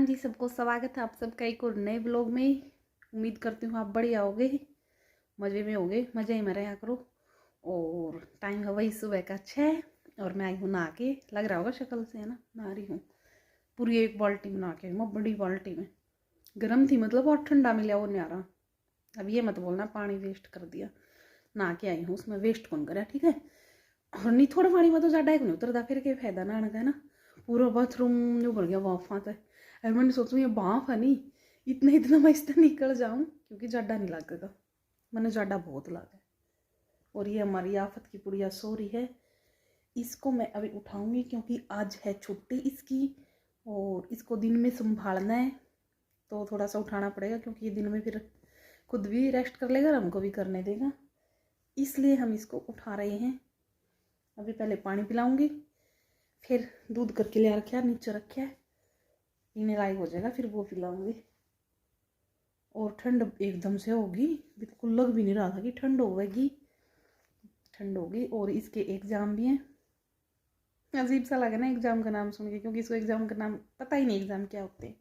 हाँ जी, सबको स्वागत है आप सबका एक और नए ब्लॉग में। उम्मीद करती हूँ आप बढ़िया होगे, मज़े में होगे, मज़े में रहा करो। और टाइम है वही सुबह का 6 और मैं आई हूँ नहा के। लग रहा होगा शक्ल से, है ना, नहा रही हूँ। पूरी एक बाल्टी में नहा के आई हूँ, बड़ी बाल्टी में। गर्म थी मतलब, और ठंडा मिला वो नहीं आ रहा। अब ये मत बोलना पानी वेस्ट कर दिया। नहा के आई हूँ, उसमें वेस्ट कौन करे, ठीक है। और नहीं, थोड़ा पानी में तो ज़्यादा एक नहीं उतरता, फिर क्या फायदा नहाने का, है ना। पूरा बाथरूम जो भर गया वाफा से। अरे मैंने सोचूँ ये बाँफ है नहीं, इतना मैं इससे निकल जाऊँ, क्योंकि जाडा नहीं लगेगा। मैंने जाडा बहुत लगा। और ये हमारी आफत की पुड़िया सो रही है। इसको मैं अभी उठाऊंगी क्योंकि आज है छुट्टी इसकी, और इसको दिन में संभालना है, तो थोड़ा सा उठाना पड़ेगा, क्योंकि ये दिन में फिर खुद भी रेस्ट कर लेगा और हमको भी करने देगा। इसलिए हम इसको उठा रहे हैं। अभी पहले पानी पिलाऊंगी, फिर दूध करके ले रखा है, नीचे रखा है, पीने लायक हो जाएगा, फिर वो पिलाऊंगी। और ठंड एकदम से होगी, बिल्कुल लग भी नहीं रहा था कि ठंड होगी। ठंड होगी। और इसके एग्ज़ाम भी हैं। अजीब सा लगा ना एग्ज़ाम का नाम सुन के, क्योंकि इसको एग्ज़ाम का नाम पता ही नहीं एग्ज़ाम क्या होते हैं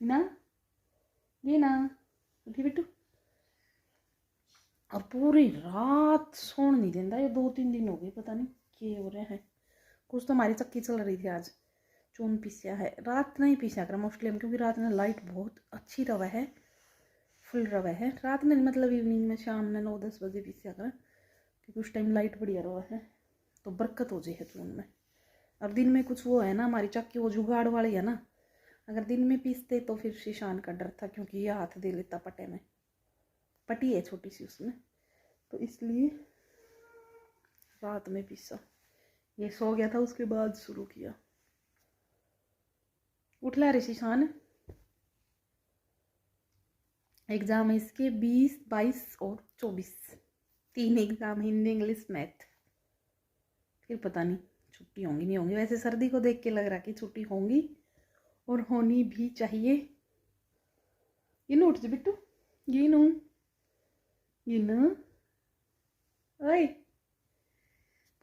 ना। ये ना उठी बिट्टू। और पूरी रात सोने नहीं देता, ये 2-3 दिन हो गए, पता नहीं क्या हो रहा है। कुछ तो हमारी चक्की चल रही थी आज, चून पीसिया है। रात नहीं पीसा कर मोस्टली हम, क्योंकि रात में लाइट बहुत अच्छी रवा है, फुल रवा है। रात में मतलब इवनिंग में, शाम में 9-10 बजे पीसा कर, क्योंकि उस टाइम लाइट बढ़िया रवा है, तो बरकत हो जाए चून में। अब दिन में कुछ वो है ना, हमारी चक्की वो जुगाड़ वाली है ना, अगर दिन में पीसते तो फिर शीशान का डर था, क्योंकि ये हाथ दे लेता पटे में, पटी है छोटी सी उसमें, तो इसलिए रात में पीसा। ये सो गया था, उसके बाद शुरू किया। उठ ला रे शीशान। एग्ज़ाम है इसके 20, 22 और 24, 3 एग्ज़ाम, हिंदी, इंग्लिश, मैथ। फिर पता नहीं छुट्टी होंगी नहीं होंगी। वैसे सर्दी को देख के लग रहा कि छुट्टी होंगी, और होनी भी चाहिए। ये नो उठ जा बिट्टू, ये नो, ये ना, ओए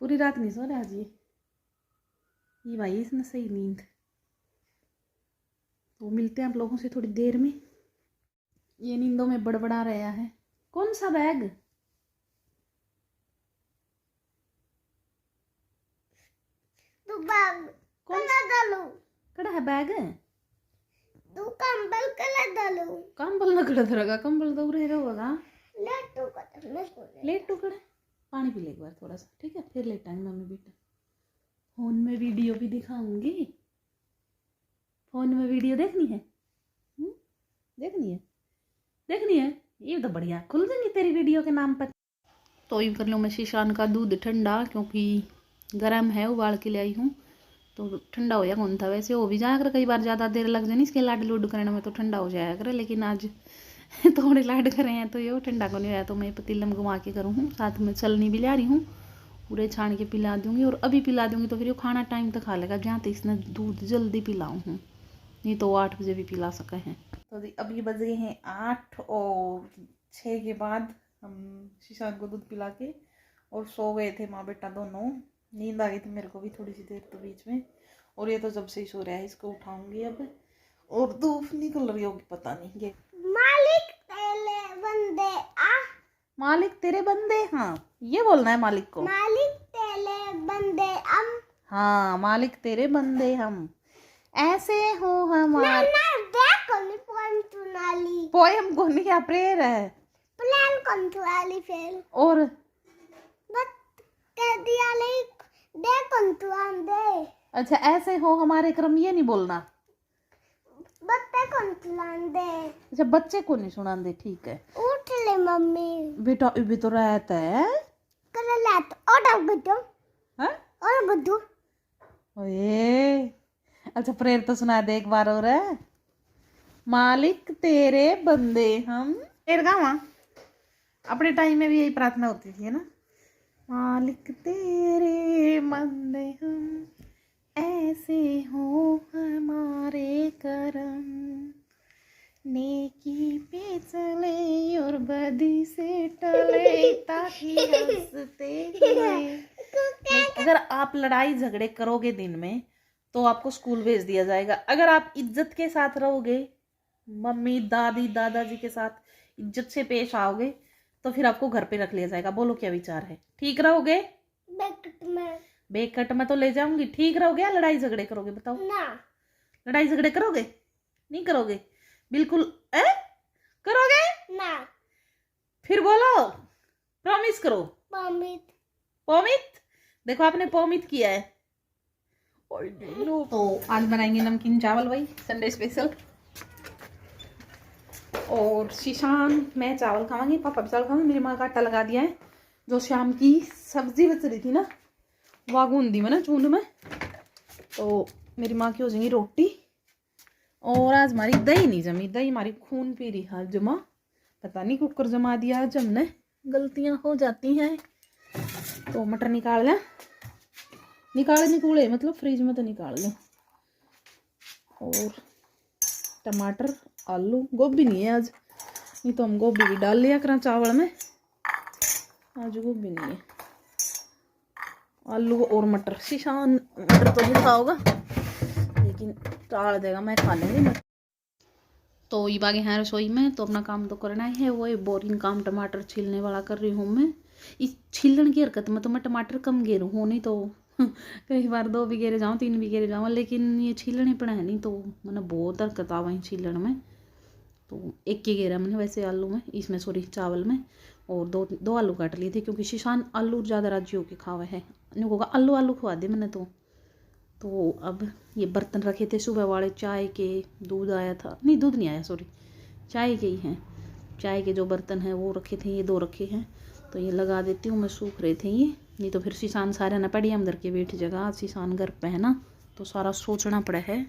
पूरी रात नहीं सो रहा आज ये भाई, इसने सही नींद। तो मिलते हैं आप लोगों से थोड़ी देर में। ये नींदों में बड़बड़ा रहा है। कौन सा बैग? तू बैग कला डालो, कड़ा है बैग? तू कंबल कला डालो। कंबल ना कड़ा धरेगा, कंबल तो रहेगा होगा। लेटू कर मैं सोने। लेट टू कड़े, पानी पी ले एक बार थोड़ा सा, ठीक है, फिर लेटाएंगे मम्मी बेटा। फोन में वीडियो भी दिखाऊंगी। फोन में वीडियो देखनी है? देखनी है, देखनी है। ये तो बढ़िया खुल जाएंगी तेरी वीडियो के नाम पर। तो यूँ कर लूँ मैं शीशान का दूध ठंडा, क्योंकि गर्म है, उबाल के ले आई हूँ, तो ठंडा हो जाएगा। कौन था वैसे हो भी जाया कर, कई बार ज़्यादा देर लग जाए इसके लाड लूड करने में, तो ठंडा हो जाया करे। लेकिन आज थोड़े लाड करे हैं, तो ये ठंडा को नहीं आया, तो मैं पतीले में घुमा के करूँ। साथ में चलनी भी ला रही हूँ, पूरे छान के पिला दूँगी। और अभी पिला दूँगी तो फिर ये खाना टाइम तक खा लेगा, जहाँ तक इसने दूध जल्दी पिलाऊँ हूँ, नहीं तो 8 बजे भी पिला सके हैं। तो अभी बज गए हैं 8, और 6 के बाद हम शीशान को दूध पिला के और सो गए थे माँ बेटा दोनों। नींद आ गई थी मेरे को भी थोड़ी सी देर तो बीच में। और ये तो जब से ही सो रहा है, इसको उठाऊंगी अब। और धूप निकल रही होगी, पता नहीं। ये मालिक तेरे बंदे आ, मालिक तेरे बंदे, हाँ ये बोलना है मालिक को। मालिक तेरे बंदे हम, हाँ मालिक तेरे बंदे हम, ऐसे हो हमारे। ना देखो नहीं पोएम सुनाली, पोएम को नहीं, क्या प्रेयर है, प्लान कौन सुनाली फिर। और बस कह दिया लाइक देखो तू आंदे। अच्छा ऐसे हो हमारे क्रम, ये नहीं बोलना। बत्ते कौन सुनांदे। अच्छा बच्चे को नहीं सुना दे, ठीक है। उठ ले मम्मी, बेटा अभी तो रहता है। कर लेत और बुद्धू, हाँ और बुद्धू। ओए अच्छा प्रेयर तो सुना दे एक बार और है। मालिक तेरे बंदे हम, प्रेयर गावा। अपने टाइम में भी यही प्रार्थना होती थी, है ना। मालिक तेरे बंदे हम, ऐसे हो हमारे करम, नेकी पे चले और बदी से टले, ताकि हंसते हुए। अगर आप लड़ाई झगड़े करोगे दिन में, तो आपको स्कूल भेज दिया जाएगा। अगर आप इज्जत के साथ रहोगे, मम्मी दादी दादाजी के साथ इज्जत से पेश आओगे, तो फिर आपको घर पे रख लिया जाएगा। बोलो क्या विचार है? ठीक रहोगे? बेकट में तो ले जाऊंगी। ठीक रहोगे या लड़ाई झगड़े करोगे? बताओ ना। लड़ाई झगड़े करोगे? नहीं करोगे? बिल्कुल करोगे ना। फिर बोलो, प्रॉमिस करो। पॉमिट। देखो आपने पॉमिट किया है। तो आज बनाएंगे नमकीन चावल, वही संडे स्पेशल। और शीशान मैं चावल खावांगी, पापा भी चावल खाएंगे। मेरी माँ का आटा लगा दिया है। जो शाम की सब्जी बच रही थी ना, वह गूंदी में ना चूंद में, तो मेरी माँ की हो जाएंगी रोटी। और आज हमारी दही नहीं जमी, दही हमारी खून पी रही है जमा। पता नहीं कुकर जमा दिया आज हमने, गलतियां हो जाती हैं। तो मटर निकाल लें, निकूले मतलब फ्रिज में तो निकाल लें। और टमाटर, आलू, गोभी नहीं है आज, नहीं तो हम गोभी भी डाल लिया करें चावल में। आज गोभी नहीं है, आलू और मटर। शीशान मटर तो नहीं खाओगा, लेकिन टाल देगा, मैं खा लेंगे। तो ये बागे हैं रसोई में, तो अपना काम तो करना ही है। वो बोरिंग काम टमाटर छीलने वाला कर रही हूँ मैं। इस छीलन की हरकत में तो मैं टमाटर कम गेरू हूँ, नहीं तो कई बार 2 भी गेरे जाऊँ 3 भी गेरे जाऊँ, लेकिन ये छीलने पड़ा है नहीं तो मैंने बहुत हरकत आ वहीं छीलन में। तो एक ही गेरा मैंने वैसे आलू में, इसमें सॉरी चावल में। और दो आलू काट लिए थे, क्योंकि शीशान आलू ज़्यादा राजी होके खावा है। नहीं होगा आलू खवा दे मैंने तो अब ये बर्तन रखे थे सुबह वाले चाय के, दूध आया था, नहीं दूध नहीं आया सॉरी, चाय के ही हैं। चाय के जो बर्तन हैं वो रखे थे, ये 2 रखे हैं, तो ये लगा देती हूँ मैं। सूख रहे थे ये, नहीं तो फिर शीशान सारे ना पड़ी अंदर के बैठ जगह। शीशान घर पे है ना, तो सारा सोचना पड़ा है।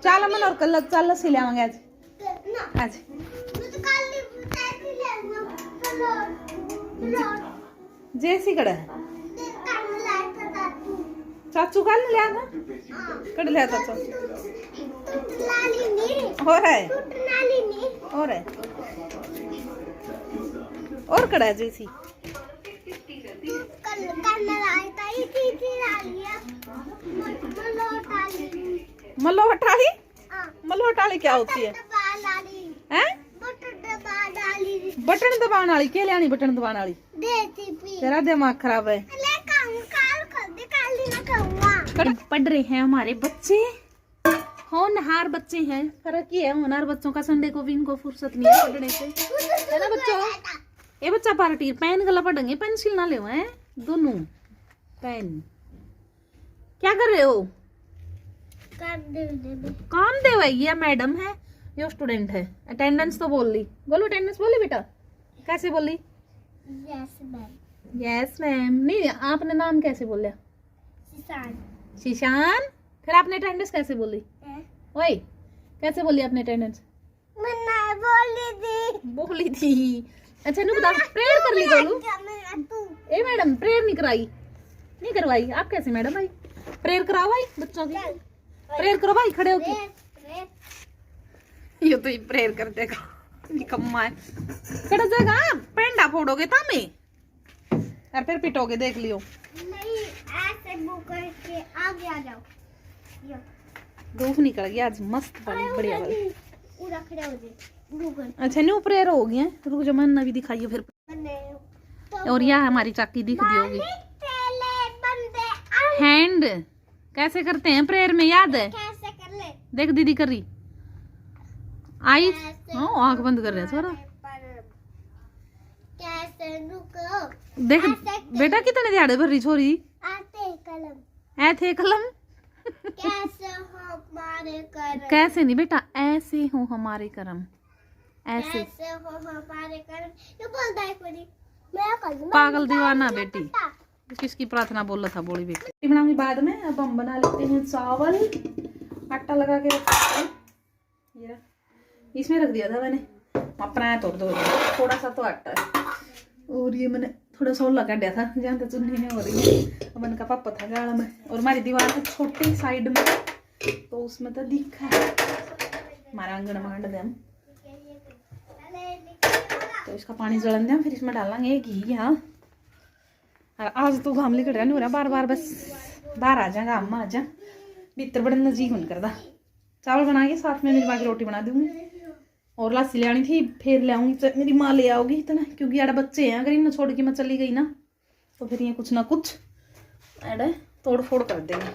चल मन और कल चल सी लियावांगे आज जैसी कड़ा है चाचू कल लिया था, कड़ लिया था चाचू। हो रहा है और कड़ा है जैसी मलोटाली क्या होती है? बटन दबाने वाली क्या लियानी? बटन दबाने वाली तेरा दिमाग खराब है। पढ़ रहे हैं हमारे बच्चे, होनहार बच्चे हैं। फर्क ये है, होनहार बच्चों का संडे को भी इनको फुर्सत नहीं है पढ़ने से, है ना बच्चों? ये बच्चा पार्टी पेन गला पढ़ेंगे, पेंसिल ना ले हैं दोनों पेन। क्या कर रहे हो? कौन दे भाई? ये मैडम है, ये स्टूडेंट है। अटेंडेंस तो बोल ली, बोलो अटेंडेंस बोली बेटा। कैसे बोली? Yes ma'am. नहीं आपने नाम कैसे बोला? शीशान। फिर आपने अटेंडेंस कैसे बोली? ओए कैसे बोली आपने अटेंडेंस? बोली थी। अच्छा नहीं बता, प्रेयर कर ली बोलू? ए मैडम प्रेयर नहीं कराई? नहीं करवाई? आप कैसे मैडम भाई? प्रेयर कराओ भाई बच्चों की, प्रेयर करो भाई खड़े होके। ये तो प्रेयर कर देगा, निकम्मा है। खड़ा जाएगा, पेंडा फोड़ोगे तामे और फिर पिटोगे, देख लियो। नहीं ऐसे बुक करके आगे आ जाओ। धूप निकल गई आज मस्त वाली, बढ़िया वाली। पूरा खड़ा हो जाए। अच्छा न्यू प्रेयर हो गई है, रुक जाओ मैंने भी दिखाइए फिर। और यह हमारी चाकी दिख दी होगी। हैंड कैसे करते हैं प्रेयर में, याद है? कैसे कर ले? देख दीदी कर रही। आई हाँ आंख बंद कर रहे हैं थोड़ा। कैसे रुको? देख बेटा कितने दिहाड़े भर रही छोरी। ऐथे कलम कैसे हमारे कर्म? कैसे नहीं बेटा, ऐसे हो हमारे कर्म, ऐसे हो हमारे कर्म। ये बोलता है कोई मैं कर दूं। पागल दीवाना बेटी, किसकी प्रार्थना बोल रहा था बोली बेटी। बनाऊंगी बाद में। अब हम बना लेते हैं चावल। आटा लगा के रखते हैं, ये इसमें रख दिया था मैंने, अपना तोड़ दो थोड़ा सा तो आटा है। और ये मैंने थोड़ा सा लगा दिया था जहाँ तक चुन्नी नहीं हो रही है। अब मैंने का पापा था गाड़ा में, और हमारी दीवार है छोटी साइड में, तो उसमें तो दिखा है हमारा आंगन में गंड दें। तो इसका पानी जलन दें, फिर इसमें डालेंगे घी। यहाँ आज तो घाम लिकड़ रहा नहीं हो रहा, बार बार बस बाहर आ जाएगा, हम आ जा भीतर बढ़ने जी मन करदा। चावल बना के साथ में मेरी माँ की रोटी बना दूंगी और लस्सी ले आनी थी, फिर ले आऊंगी मेरी माँ ले आओगी इतना, क्योंकि यार बच्चे हैं, अगर इन्हें छोड़ के मैं चली गई ना तो फिर ये कुछ ना कुछ ऐड तोड़ फोड़ कर देंगे।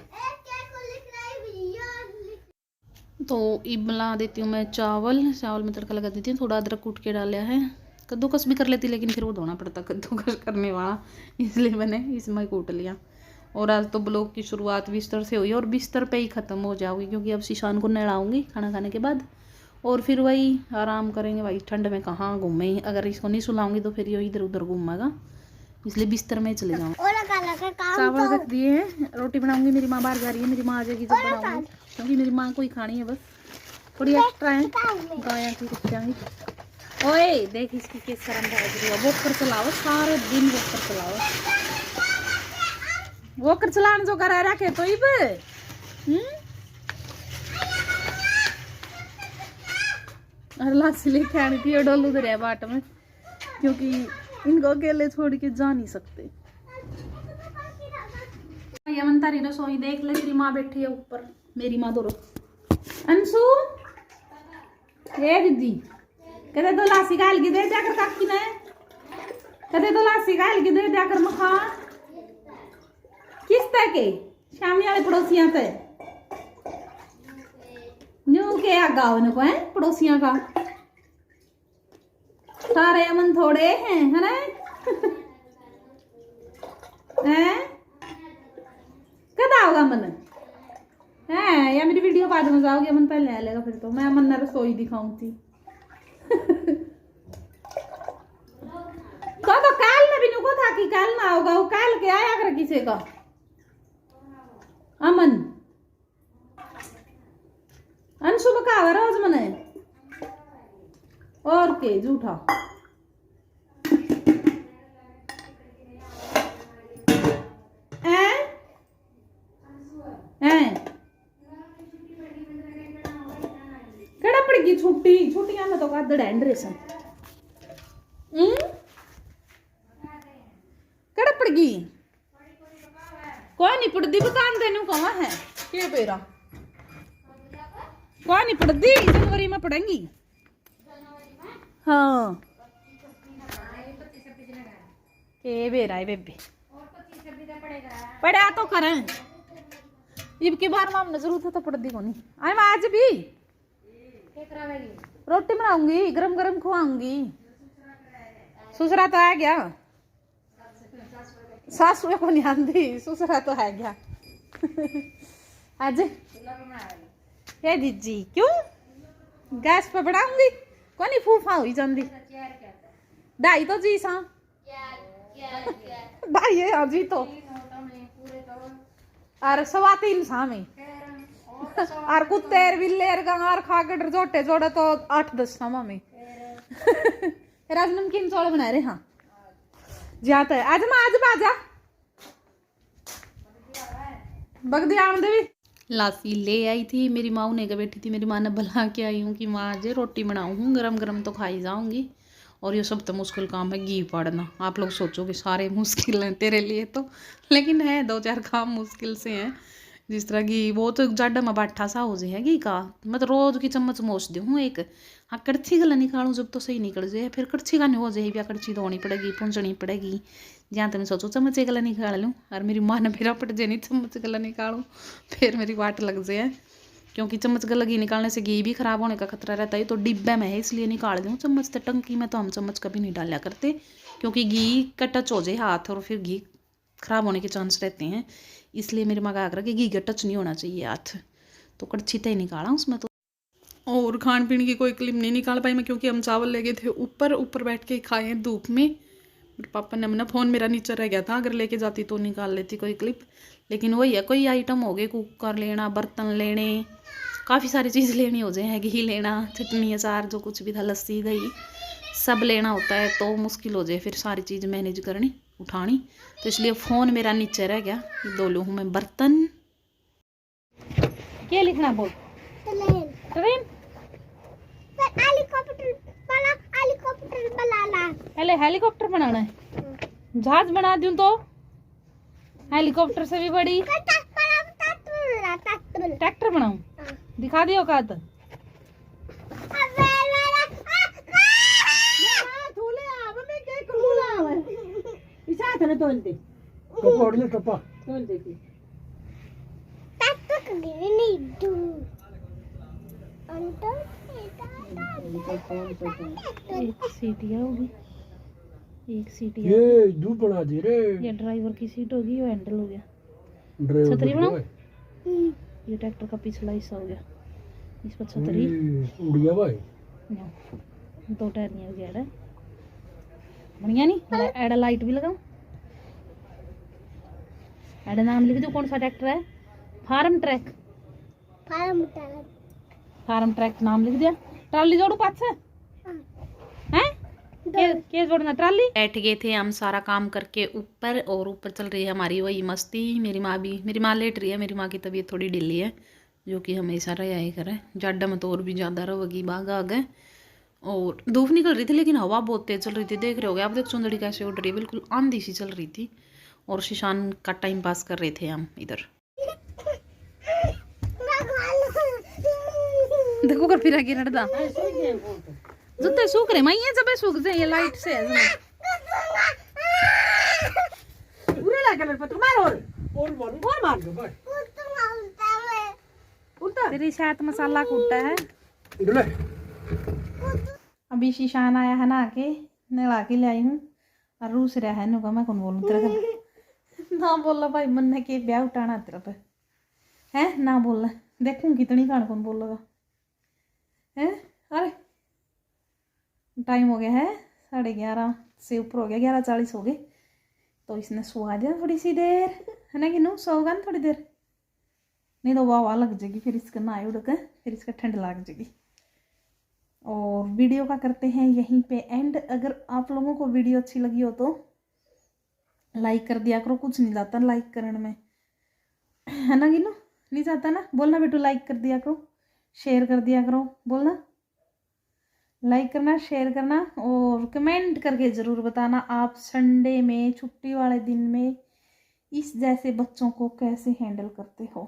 तो अब बना देती हूँ मैं चावल में तड़का लगा देती हूँ, थोड़ा अदरक कूट के डाला है, कद्दूकस भी कर लेती लेकिन फिर वो धोना पड़ता कद्दूकस करने वाला, इसलिए मैंने इसमें कूट लिया। और आज तो ब्लॉग की शुरुआत बिस्तर से हुई और बिस्तर पे ही ख़त्म हो जाऊगी, क्योंकि अब शीशान को नहलाऊंगी खाना खाने के बाद और फिर वही आराम करेंगे। भाई ठंड में कहाँ घूमे, अगर इसको नहीं सुलाऊंगी तो फिर ये इधर उधर घूमेगा, इसलिए बिस्तर में ही चले जाऊँ। चावल रख दिए हैं, रोटी बनाऊंगी, मेरी माँ बाहर जा रही है, मेरी माँ आ जाएगी जब बनाऊंगी, क्योंकि मेरी माँ को ही खानी है बस, थोड़ी एक्स्ट्रा है गाया की रुक जाएंगी। ओए देख इसकी किस शर्म भाग रही है, वॉकर चलाओ सारे दिन, वॉकर चलाओ, वॉकर चलाने जो करा रखे तो इब लस्सी लेके आनी थी, डोलू उधर है बाट में, क्योंकि इनको अकेले छोड़ के जा नहीं सकते। यमन तारी रसोई देख ले, तेरी माँ बैठी है ऊपर, मेरी माँ तो अंशु ये दीदी कहते तो लासी गाल की दे जाकर काकी ने, कहते तो लासी गाल की दे जाकर मखा किस तरह के शामी वाले पड़ोसियां थे न्यू के गाँव ने को है पड़ोसियां का सारे अमन थोड़े हैं है ना हैं कदा होगा मन है, या मेरी वीडियो बाद में जाओगे अमन पहले आ लेगा, फिर तो मैं अमन ने रसोई दिखाऊंगी तो काल में भी नुको था कि काल ना होगा, वो काल के आया कर किसी का अमन अंशु बका रोज मने और के झूठा कड़ा पड़ेगी छुट्टियां में तो का ड्रेसन कड़ा पड़ेगी कोई नहीं पड़ती, दुकान देने कहाँ है के पेरा कोई नहीं पड़ती, जनवरी में पढ़ेंगी। हाँ के बेरा है बेबी पढ़ा तो करें, इब के बार में हमने जरूरत है तो पढ़ती को नहीं। आई मैं आज भी रोटी बनाऊंगी, गरम गरम खुआऊंगी, ससुरा तो आ गया, सासू को नहीं आंधी, ससुरा तो है गया आज ये दीदी क्यों गैस पे बनाऊंगी को नहीं फूफा हुई जाती दाई तो जी सा दाई है अजी तो और 3.25 सामी और कुत्तेर बिल्लेर गंगार खाकर जोटे जोड़े तो 8-10 सामा में राज नमकीन चौल बना रहे। हाँ जाता है आज माँ, आज बाजा बगदी आमदेवी लासी ले आई थी, मेरी माँ ने बैठी थी, मेरी माँ ने बुला के आई हूँ कि माँ आज रोटी बनाऊँ, गरम गरम तो खाई जाऊंगी। और ये सब तो मुश्किल काम है घी पाड़ना, आप लोग सोचोगे सारे मुश्किल हैं तेरे लिए तो, लेकिन है 2-4 काम मुश्किल से हैं। जिस तरह घी वो तो जाडा में बाठा सा हो जाए घी का, मैं तो रोज की चम्मच मोच दूँ एक, हाँ कड़छी गला निकालूँ जब तो सही निकल जाए, फिर कड़छी का नहीं हो जाए, या कड़छी धोनी पड़ेगी पूंछनी पड़ेगी, जहाँ तक मैं सोचो चम्मच गला निकाल लूँ, और मेरी माँ ने फिर पट जाए नहीं चम्मच गला निकालूँ, फिर मेरी वाट लग जाए, क्योंकि चम्मच गला घी निकालने से घी भी खराब होने का खतरा रहता है। तो डिब्बे में है इसलिए निकाल दूँ चम्मच, तो टंकी में तो हम चम्मच कभी नहीं डाला करते, क्योंकि घी का टच हो जाए हाथ और फिर घी खराब होने के चांस रहते हैं, इसलिए मेरी माँ कहा कि घी का टच नहीं होना चाहिए हाथ, तो कड़छी तो ही निकाला उसमें। तो और खान पीने की कोई क्लिप नहीं निकाल पाई मैं, क्योंकि हम चावल ले गए थे ऊपर बैठ के खाए हैं धूप में, मेरे पापा ने अपना फ़ोन मेरा नीचे रह गया था, अगर लेके जाती तो निकाल लेती कोई क्लिप, लेकिन वही है कोई आइटम हो गए, कुकर लेना, बर्तन लेने, काफ़ी सारी चीज़ लेनी हो जाए, घी लेना, चटनी अचार जो कुछ भी था, लस्सी दही सब लेना होता है, तो मुश्किल हो जाए फिर सारी चीज़ मैनेज करनी उठानी, तो इसलिए फ़ोन मेरा नीचे रह गया। दो लूँ मैं बर्तन, क्या लिखना बोल ट्रेन पहले हेलीकॉप्टर बनाना है, जहाज बना दूं तो हेलीकॉप्टर से भी बड़ी ट्रैक्टर बनाऊं? हाँ। दिखा दियो औकात। एक सीटिया होगी, एक सीट ये दू बना दे रे। ये ड्राइवर की सीट होगी, वो हैंडल हो गया। ड्राइवर छतरी को बनाओ? हम्म, ये ट्रैक्टर का पिछला हिस्सा हो गया, इस पर छतरी। उड़ गया भाई। दो टायर नहीं हो गया, बढ़िया नहीं? एड लाइट भी लगाऊं? एड नाम लिख दो, कौन सा ट्रैक्टर है? Farm track. Farm truck. Farm track नाम लिख दिया। ट्राली जोड़ू पास है हैं? के जोड़ना ट्राली? बैठ गए थे हम सारा काम करके ऊपर, और ऊपर चल रही है हमारी वही मस्ती। मेरी माँ लेट रही है। मेरी माँ की तबीयत थोड़ी ढीली है, जो कि हमेशा रहा ही करे। जाडा में तो और भी ज़्यादा रहेगी, बाग आ गए। और धूप निकल रही थी, लेकिन हवा बहुत तेज चल रही थी। देख रहे होगे आप, देख सुंदरी कैसे उड़ रही है, बिल्कुल आंधी सी चल रही थी। और शीशान का टाइम पास कर रहे थे हम इधर। देखो कर फिर आगे रड़दा जूते सूख रहे माइया, जब सूख जाए ये लाइट से पूरे लगा मेरे पत्र मार और मार दो भाई। तेरी शायद मसाला कूटा है। इधर ले। अभी शीशान आया है ना, के नला के ले आई हूँ और रूस रहा है नुका। मैं कौन बोलूँ तेरा ना बोला भाई, मन ने के ब्याह उठाना तेरा पे है ना बोला। देखूँ कितनी खान कौन बोलेगा है। अरे टाइम हो गया है 11:30 से ऊपर हो गया, 11:40 हो गए। तो इसने सुहा दिया थोड़ी सी देर, है ना कि नो सोगा ना थोड़ी देर, नहीं तो वाह लग जाएगी फिर इसका नहाए उड़ के, फिर इसका ठंड लग जाएगी। और वीडियो का करते हैं यहीं पे एंड। अगर आप लोगों को वीडियो अच्छी लगी हो तो लाइक कर दिया करो, कुछ नहीं जाता लाइक करने में, है ना गिनो? नहीं जाता ना? बोलना बेटू लाइक कर दिया करो, शेयर कर दिया करो, बोलना लाइक करना, शेयर करना। और कमेंट करके ज़रूर बताना आप संडे में, छुट्टी वाले दिन में इस जैसे बच्चों को कैसे हैंडल करते हो।